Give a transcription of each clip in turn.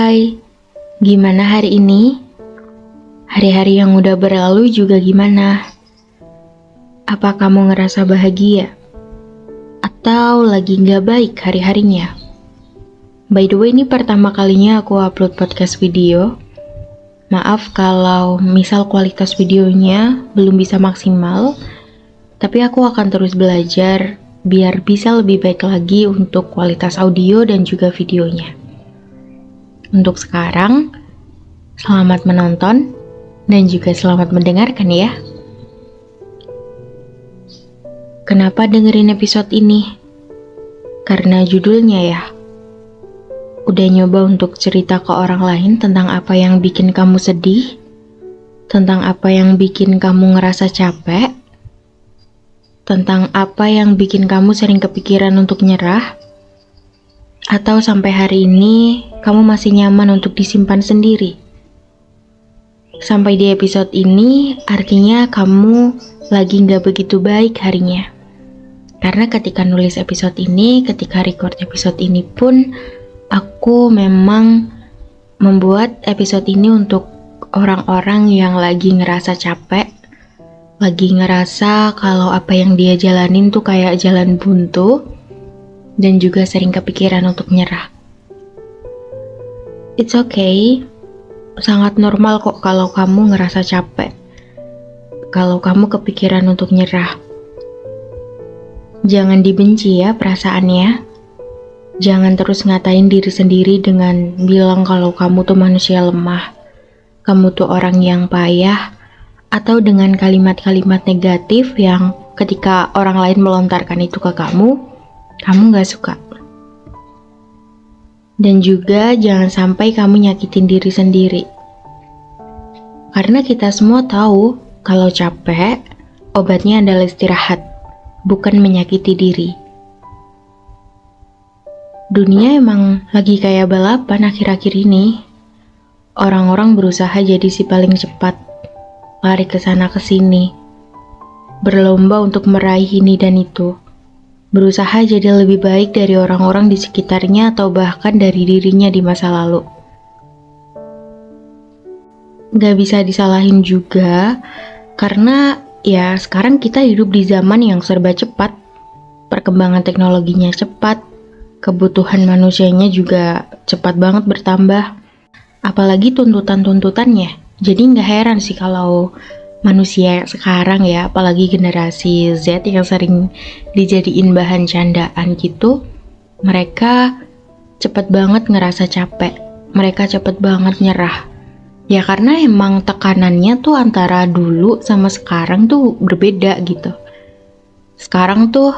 Hai, gimana hari ini? Hari-hari yang udah berlalu juga gimana? Apa kamu ngerasa bahagia? Atau lagi nggak baik hari-harinya? By the way, ini pertama kalinya aku upload podcast video. Maaf kalau misal kualitas videonya belum bisa maksimal, tapi aku akan terus belajar biar bisa lebih baik lagi untuk kualitas audio dan juga videonya. Untuk sekarang, selamat menonton dan juga selamat mendengarkan ya. Kenapa dengerin episode ini? Karena judulnya ya. Udah nyoba untuk cerita ke orang lain tentang apa yang bikin kamu sedih? Tentang apa yang bikin kamu ngerasa capek? Tentang apa yang bikin kamu sering kepikiran untuk nyerah? Atau sampai hari ini kamu masih nyaman untuk disimpan sendiri? Sampai di episode ini artinya kamu lagi gak begitu baik harinya. Karena ketika nulis episode ini, ketika record episode ini pun, aku memang membuat episode ini untuk orang-orang yang lagi ngerasa capek, lagi ngerasa kalau apa yang dia jalanin tuh kayak jalan buntu, dan juga sering kepikiran untuk nyerah. It's okay, sangat normal kok kalau kamu ngerasa capek, kalau kamu kepikiran untuk nyerah. Jangan dibenci ya perasaannya. Jangan terus ngatain diri sendiri dengan bilang kalau kamu tuh manusia lemah, kamu tuh orang yang payah, atau dengan kalimat-kalimat negatif yang ketika orang lain melontarkan itu ke kamu gak suka. Dan juga jangan sampai kamu nyakitin diri sendiri. Karena kita semua tahu kalau capek, obatnya adalah istirahat, bukan menyakiti diri. Dunia emang lagi kayak balapan akhir-akhir ini. Orang-orang berusaha jadi si paling cepat, lari ke sana ke sini, berlomba untuk meraih ini dan itu. Berusaha jadi lebih baik dari orang-orang di sekitarnya atau bahkan dari dirinya di masa lalu. Gak bisa disalahin juga, karena ya sekarang kita hidup di zaman yang serba cepat. Perkembangan teknologinya cepat, kebutuhan manusianya juga cepat banget bertambah. Apalagi tuntutan-tuntutannya. Jadi gak heran sih kalau manusia sekarang ya, apalagi generasi Z yang sering dijadiin bahan candaan gitu, mereka cepet banget ngerasa capek, mereka cepet banget nyerah. Ya karena emang tekanannya tuh antara dulu sama sekarang tuh berbeda gitu. Sekarang tuh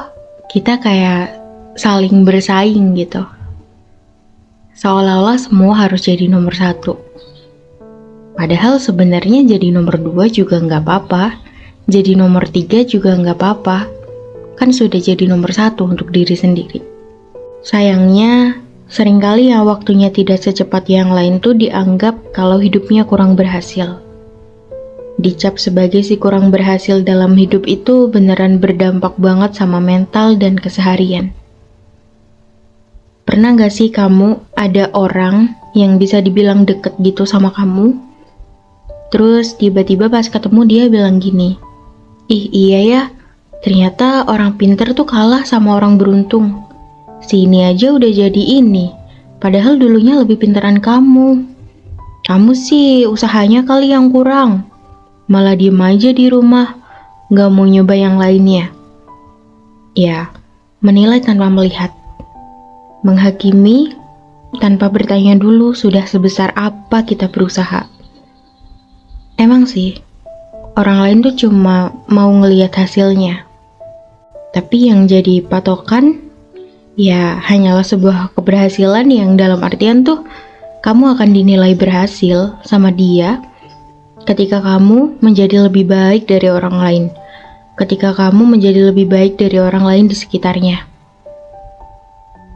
kita kayak saling bersaing gitu, seolah-olah semua harus jadi nomor satu. Padahal sebenarnya jadi nomor 2 juga nggak apa-apa, jadi nomor 3 juga nggak apa-apa, kan sudah jadi nomor 1 untuk diri sendiri. Sayangnya, seringkali yang waktunya tidak secepat yang lain tuh dianggap kalau hidupnya kurang berhasil. Dicap sebagai si kurang berhasil dalam hidup itu beneran berdampak banget sama mental dan keseharian. Pernah gak sih kamu ada orang yang bisa dibilang deket gitu sama kamu? Terus tiba-tiba pas ketemu dia bilang gini, "Ih iya ya, ternyata orang pinter tuh kalah sama orang beruntung. Si ini aja udah jadi ini, padahal dulunya lebih pinteran kamu. Kamu sih usahanya kali yang kurang, malah diem aja di rumah, gak mau nyoba yang lainnya." Ya, menilai tanpa melihat, menghakimi tanpa bertanya dulu sudah sebesar apa kita berusaha. Emang sih, orang lain tuh cuma mau ngelihat hasilnya. Tapi yang jadi patokan, ya hanyalah sebuah keberhasilan yang dalam artian tuh kamu akan dinilai berhasil sama dia ketika kamu menjadi lebih baik dari orang lain. Ketika kamu menjadi lebih baik dari orang lain di sekitarnya.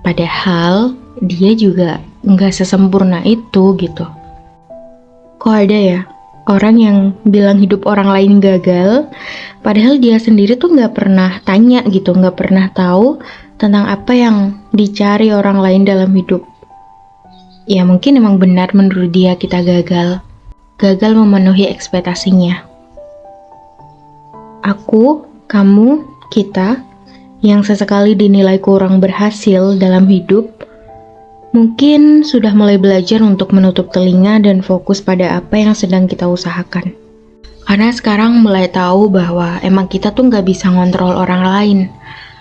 Padahal dia juga nggak sesempurna itu gitu. Kok ada ya orang yang bilang hidup orang lain gagal, padahal dia sendiri tuh nggak pernah tanya gitu, nggak pernah tahu tentang apa yang dicari orang lain dalam hidup. Ya mungkin emang benar menurut dia kita gagal memenuhi ekspektasinya. Aku, kamu, kita yang sesekali dinilai kurang berhasil dalam hidup, mungkin sudah mulai belajar untuk menutup telinga dan fokus pada apa yang sedang kita usahakan. Karena sekarang mulai tahu bahwa emang kita tuh nggak bisa ngontrol orang lain.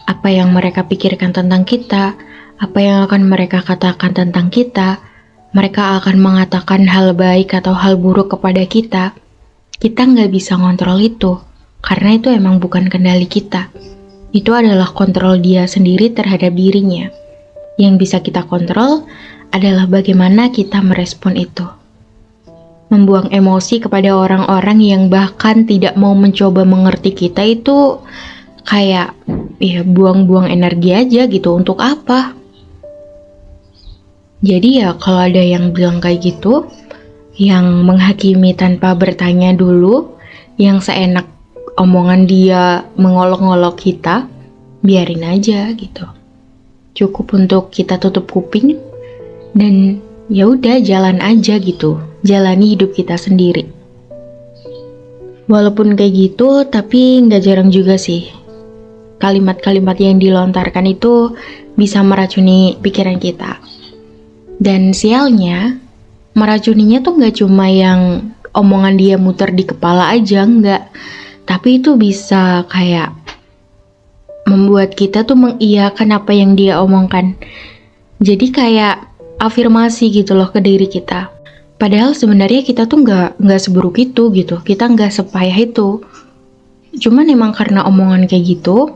Apa yang mereka pikirkan tentang kita, apa yang akan mereka katakan tentang kita, mereka akan mengatakan hal baik atau hal buruk kepada kita nggak bisa ngontrol itu, karena itu emang bukan kendali kita. Itu adalah kontrol dia sendiri terhadap dirinya. Yang bisa kita kontrol adalah bagaimana kita merespon itu. Membuang emosi kepada orang-orang yang bahkan tidak mau mencoba mengerti kita itu kayak ya buang-buang energi aja gitu, untuk apa? Jadi ya kalau ada yang bilang kayak gitu, yang menghakimi tanpa bertanya dulu, yang seenak omongan dia mengolok-ngolok kita, biarin aja gitu. Cukup untuk kita tutup kuping dan ya udah jalan aja gitu, jalani hidup kita sendiri. Walaupun kayak gitu, tapi nggak jarang juga sih kalimat-kalimat yang dilontarkan itu bisa meracuni pikiran kita. Dan sialnya, meracuninya tuh nggak cuma yang omongan dia muter di kepala aja, nggak. Tapi itu bisa kayak membuat kita tuh mengiyakan apa yang dia omongkan. Jadi kayak afirmasi gitu loh ke diri kita. Padahal sebenarnya kita tuh nggak seburuk itu gitu. Kita nggak sepayah itu. Cuman emang karena omongan kayak gitu,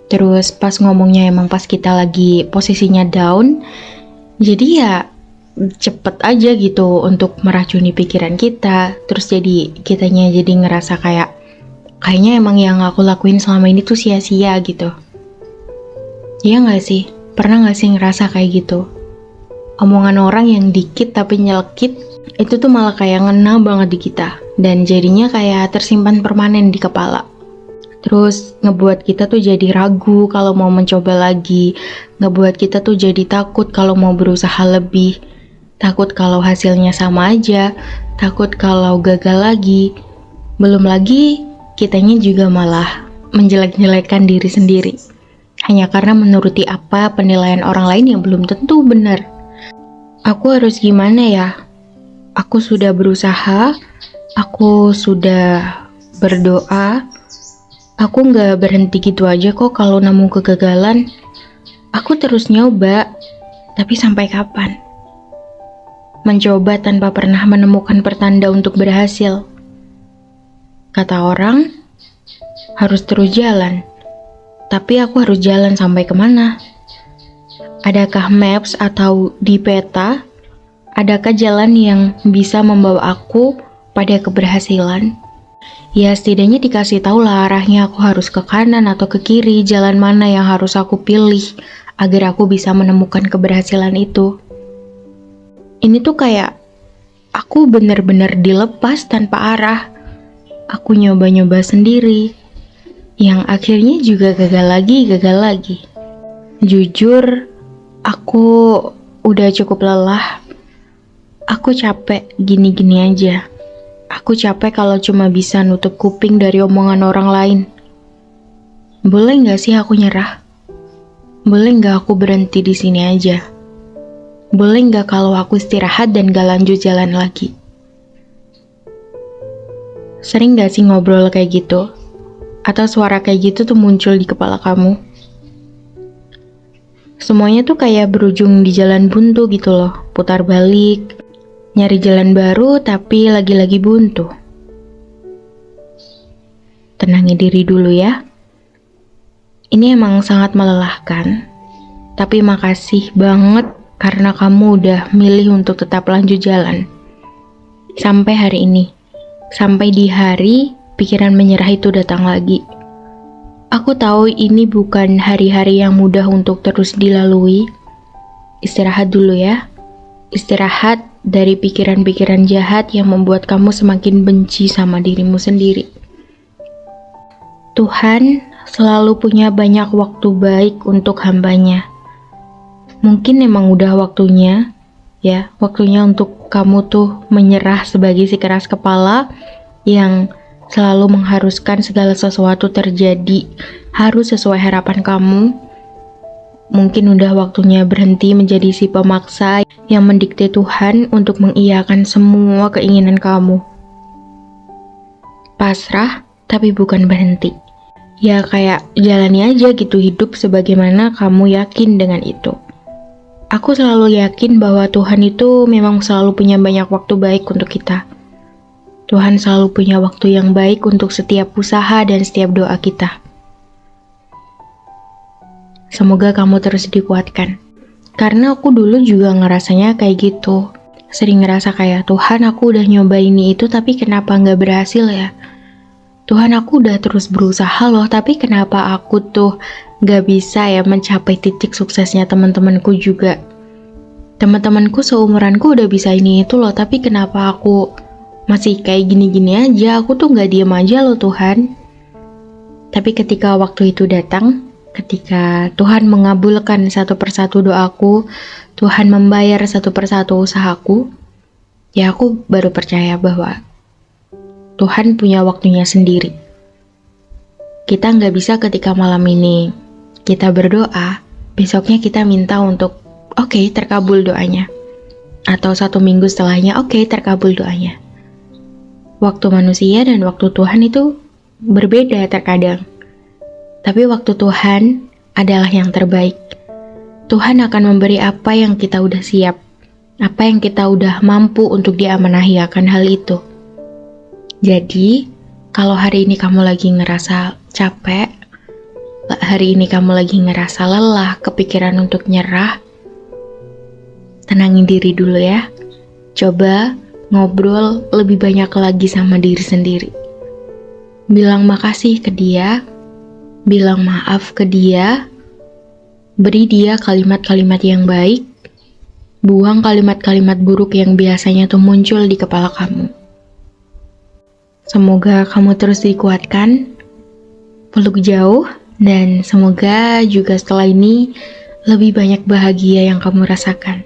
terus pas ngomongnya emang pas kita lagi posisinya down, jadi ya cepet aja gitu untuk meracuni pikiran kita. Terus jadi kitanya jadi ngerasa kayaknya emang yang aku lakuin selama ini tuh sia-sia gitu. Iya gak sih? Pernah gak sih ngerasa kayak gitu? Omongan orang yang dikit tapi nyelekit, itu tuh malah kayak ngena banget di kita. Dan jadinya kayak tersimpan permanen di kepala. Terus ngebuat kita tuh jadi ragu kalau mau mencoba lagi. Ngebuat kita tuh jadi takut kalau mau berusaha lebih. Takut kalau hasilnya sama aja. Takut kalau gagal lagi. Belum lagi kitanya juga malah menjelek-jelekkan diri sendiri. Hanya karena menuruti apa penilaian orang lain yang belum tentu benar. Aku harus gimana ya? Aku sudah berusaha. Aku sudah berdoa. Aku nggak berhenti gitu aja kok kalau nemu kegagalan. Aku terus nyoba, tapi sampai kapan? Mencoba tanpa pernah menemukan pertanda untuk berhasil. Kata orang, harus terus jalan. Tapi aku harus jalan sampai kemana? Adakah maps atau di peta? Adakah jalan yang bisa membawa aku pada keberhasilan? Ya setidaknya dikasih tahu lah arahnya, aku harus ke kanan atau ke kiri, jalan mana yang harus aku pilih agar aku bisa menemukan keberhasilan itu. Ini tuh kayak aku bener-bener dilepas tanpa arah. Aku nyoba-nyoba sendiri, yang akhirnya juga gagal lagi. Jujur, aku udah cukup lelah. Aku capek gini-gini aja. Aku capek kalau cuma bisa nutup kuping dari omongan orang lain. Boleh nggak sih aku nyerah? Boleh nggak aku berhenti di sini aja? Boleh nggak kalau aku istirahat dan gak lanjut jalan lagi? Sering nggak sih ngobrol kayak gitu? Atau suara kayak gitu tuh muncul di kepala kamu? Semuanya tuh kayak berujung di jalan buntu gitu loh, putar balik. Nyari jalan baru tapi lagi-lagi buntu. Tenangin diri dulu ya. Ini emang sangat melelahkan. Tapi makasih banget karena kamu udah milih untuk tetap lanjut jalan. Sampai hari ini. Sampai di hari pikiran menyerah itu datang lagi. Aku tahu ini bukan hari-hari yang mudah untuk terus dilalui. Istirahat dulu ya. Istirahat dari pikiran-pikiran jahat yang membuat kamu semakin benci sama dirimu sendiri. Tuhan selalu punya banyak waktu baik untuk hambanya. Mungkin emang udah waktunya ya. Waktunya untuk kamu tuh menyerah sebagai si keras kepala yang selalu mengharuskan segala sesuatu terjadi harus sesuai harapan kamu. Mungkin udah waktunya berhenti menjadi si pemaksa yang mendikte Tuhan untuk mengiyakan semua keinginan kamu. Pasrah, tapi bukan berhenti. Ya kayak jalani aja gitu hidup sebagaimana kamu yakin dengan itu. Aku selalu yakin bahwa Tuhan itu memang selalu punya banyak waktu baik untuk kita. Tuhan selalu punya waktu yang baik untuk setiap usaha dan setiap doa kita. Semoga kamu terus dikuatkan. Karena aku dulu juga ngerasanya kayak gitu. Sering ngerasa kayak, Tuhan aku udah nyoba ini itu tapi kenapa nggak berhasil ya? Tuhan aku udah terus berusaha loh, tapi kenapa aku tuh nggak bisa ya mencapai titik suksesnya teman-temanku juga. Teman-temanku seumuranku udah bisa ini itu loh, tapi kenapa aku masih kayak gini-gini aja? Aku tuh nggak diem aja loh Tuhan. Tapi ketika waktu itu datang, ketika Tuhan mengabulkan satu persatu doaku, Tuhan membayar satu persatu usahaku, ya aku baru percaya bahwa Tuhan punya waktunya sendiri. Kita nggak bisa ketika malam ini kita berdoa, besoknya kita minta untuk oke, terkabul doanya. Atau 1 minggu setelahnya oke, terkabul doanya. Waktu manusia dan waktu Tuhan itu berbeda terkadang. Tapi waktu Tuhan adalah yang terbaik. Tuhan akan memberi apa yang kita udah siap, apa yang kita udah mampu untuk diamanahi akan hal itu. Jadi, kalau hari ini kamu lagi ngerasa capek, hari ini kamu lagi ngerasa lelah, kepikiran untuk nyerah, tenangin diri dulu ya. Coba ngobrol lebih banyak lagi sama diri sendiri. Bilang makasih ke dia, bilang maaf ke dia, beri dia kalimat-kalimat yang baik, buang kalimat-kalimat buruk yang biasanya tuh muncul di kepala kamu. Semoga kamu terus dikuatkan, peluk jauh, dan semoga juga setelah ini lebih banyak bahagia yang kamu rasakan.